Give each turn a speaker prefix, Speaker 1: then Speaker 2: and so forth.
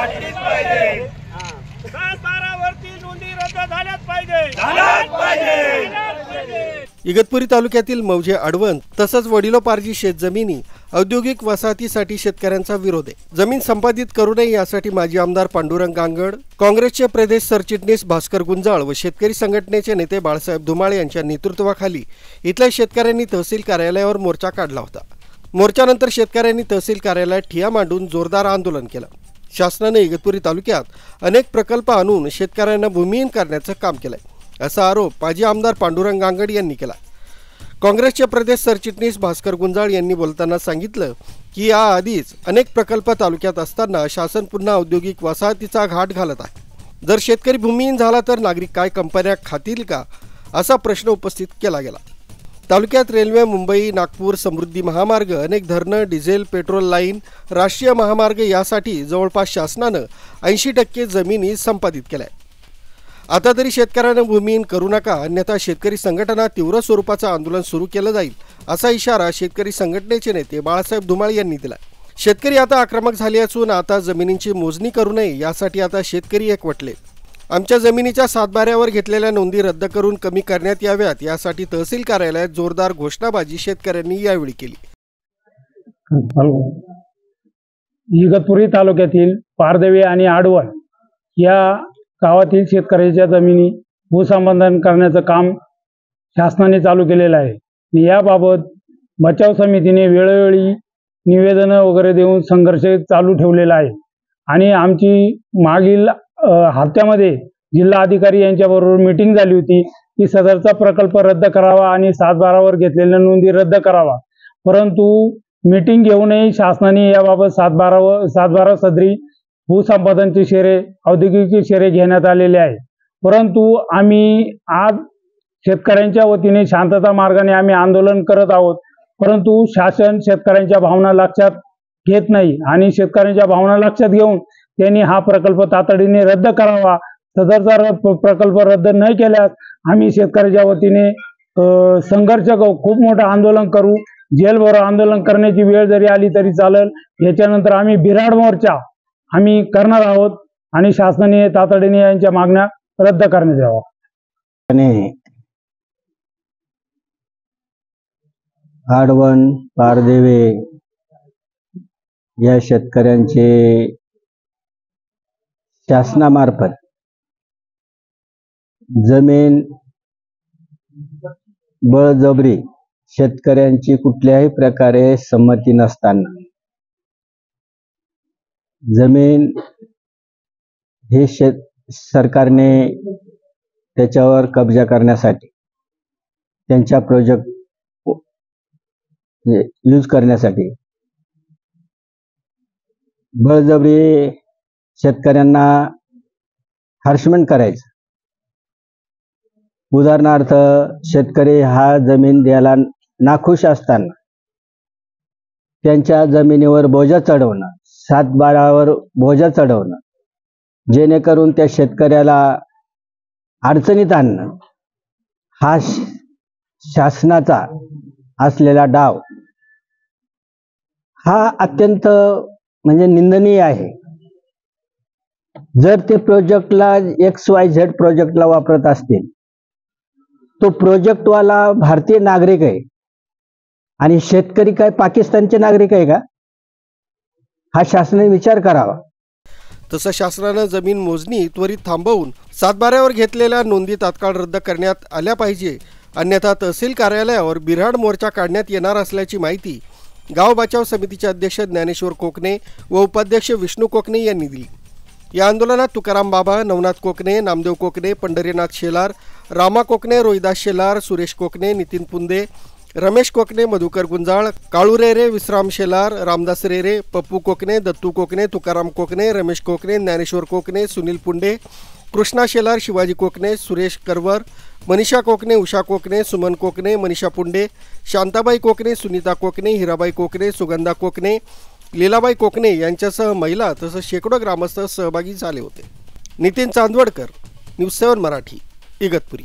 Speaker 1: घातलीच पाहिजे.
Speaker 2: 7-12 वरती नोंदी रद्द झाल्याच पाहिजे.
Speaker 3: इगतपुरी तालुक्यातील मौजे अडवण तसंच वडिलोपार्जी शेतजमिनी औद्योगिक वसाहतीसाठी शेतकऱ्यांचा विरोध आहे. जमीन संपादित करू नये यासाठी माजी आमदार पांडुरंग गांगड, काँग्रेसचे प्रदेश सरचिटणीस भास्कर गुंजाळ व शेतकरी संघटनेचे नेते बाळासाहेब धुमाळे यांच्या नेतृत्वाखाली इथल्या शेतकऱ्यांनी तहसील कार्यालयावर मोर्चा काढला होता. मोर्चानंतर शेतकऱ्यांनी तहसील कार्यालयात ठिय्या मांडून जोरदार आंदोलन केलं. शासनाने इगतपुरी तालुक्यात अनेक प्रकल्प आणून शेतकऱ्यांना भूमिहीन करण्याचं काम केलंय, असा आरोप माजी आमदार पांडुरंग गांगड यांनी केला. काँग्रेसचे प्रदेश सरचिटणीस भास्कर गुंजाळ यांनी बोलताना सांगितलं की याआधीच अनेक प्रकल्प तालुक्यात असताना शासन पुन्हा औद्योगिक वसाहतीचा घाट घालत आहे. जर शेतकरी भूमिहीन झाला तर नागरिक काय कंपन्या खातील का, असा प्रश्न उपस्थित केला गेला. तालुक्यात रेल्वे, मुंबई नागपूर समृद्धी महामार्ग, अनेक धरणं, डिझेल पेट्रोल लाईन, राष्ट्रीय महामार्ग यासाठी जवळपास शासनानं 80% जमिनी संपादित केल्या. आता तरी शेतकऱ्यांना भूमिहीन करू नका, अन्यथा शेतकरी संघटना तीव्र स्वरूपाचं आंदोलन सुरू केलं जाईल, असा इशारा शेतकरी संघटनेचे नेते बाळासाहेब धुमाळे यांनी दिला. शेतकरी आता आक्रमक झाले असून आता जमिनींची मोजणी करू नये यासाठी आता शेतकरी एकवटले. आमच्या जमिनीच्या सातबाऱ्यावर घेतलेल्या नोंदी रद्द करून कमी करण्यात याव्यात यासाठी तहसील कार्यालयात जोरदार घोषणाबाजी शेतकऱ्यांनी यावेळी केली.
Speaker 4: इगतपुरी तालुक्यातील पारदेवी आणि आडवण या गावातील शेतकऱ्याच्या जमिनी भूसंपादन करण्याचं काम शासनाने चालू केलेलं आहे. याबाबत बचाव समितीने वेळोवेळी निवेदनं वगैरे देऊन संघर्ष चालू ठेवलेला आहे आणि आमची मागील हप्त्यामध्ये जिल्हा अधिकारी यांच्याबरोबर मीटिंग झाली होती की सदरचा प्रकल्प रद्द करावा आणि 7-12 घेतलेल्या नोंदी रद्द करावा. परंतु मीटिंग घेऊनही शासनाने याबाबत 7-12 सदरी भूसंपादनचे शेरे, औद्योगिक शेरे घेण्यात आलेले आहे. परंतु आम्ही आज शेतकऱ्यांच्या वतीने शांतता मार्गाने आम्ही आंदोलन करत आहोत. परंतु शासन शेतकऱ्यांच्या भावना लक्षात घेत नाही आणि शेतकऱ्यांच्या भावना लक्षात घेऊन त्यांनी हा प्रकल्प तातडीने रद्द करावा. सदरचा प्रकल्प रद्द न केल्यास आम्ही शेतकऱ्याच्या वतीने संघर्ष खूप मोठं आंदोलन करू. जेलभर आंदोलन करण्याची वेळ जरी आली तरी चालेल. याच्यानंतर आम्ही बिऱ्हाड मोर्चा आम्ही करणार आहोत आणि शासनाने तातडीने यांच्या मागण्या रद्द करण्यात यावा.
Speaker 5: आडवण, पारदेवे या शेतकऱ्यांचे शासनामार्फत जमीन बळजबरी शेतकऱ्यांची कुठल्याही प्रकारे संमती नसताना जमीन हे सरकारने त्याच्यावर कब्जा करण्यासाठी त्यांच्या प्रोजेक्ट यूज करण्यासाठी बळजबरी शेतकऱ्यांना हर्षमेंट करायचं. उदाहरणार्थ शेतकरी हा जमीन द्यायला नाखुश असताना त्यांच्या जमिनीवर बोजा चढवणं, 7-12 बोजा चढवणं, जेणेकरून त्या शेतकऱ्याला अडचणीत आणणं हा शासनाचा असलेला डाव हा अत्यंत म्हणजे निंदनीय आहे. जर ते प्रोजेक्टला XYZ प्रोजेक्टला वापरत असतील, तो प्रोजेक्टवाला भारतीय नागरिक आहे आणि शेतकरी काय पाकिस्तानचे नागरिक आहे का, हा शासनाने विचार करावा.
Speaker 3: तसं शासनानं जमीन मोजणी त्वरित थांबवून 7-12 घेतलेल्या नोंदी तात्काळ रद्द करण्यात आल्या पाहिजे, अन्यथा तहसील कार्यालयावर बिऱ्हाड मोर्चा काढण्यात येणार असल्याची माहिती गाव बचाव समितीचे अध्यक्ष ज्ञानेश्वर कोकणे व उपाध्यक्ष विष्णू कोकणे यांनी दिली. या आंदोलनात तुकाराम बाबा, नवनाथ कोकणे, नामदेव कोकणे, पंढरीनाथ शेलार, रामा कोकणे, रोहिदास शेलार, सुरेश कोकणे, नितीन पुंदे, रमेश कोकणे, मधुकर गुंजाळ, काळू रेरे, विश्राम शेलार, रामदास रेरे, पप्पू कोकणे, दत्तू कोकणे, तुकाराम कोकणे, रमेश कोकणे, ज्ञानेश्वर कोकणे, सुनील पुंडे, कृष्णा शेलार, शिवाजी कोकणे, सुरेश करवर, मनीषा कोकणे, उषा कोकणे, सुमन कोकणे, मनीषा पुंडे, शांताबाई कोकणे, सुनीता कोकणे, हिराबाई कोकणे, सुगंधा कोकणे, लीलाबाई कोकणे यांच्यासह महिला तसंच शेकडो ग्रामस्थ सहभागी झाले होते. नितीन चांदवडकर, न्यूज 7 मराठी, इगतपुरी.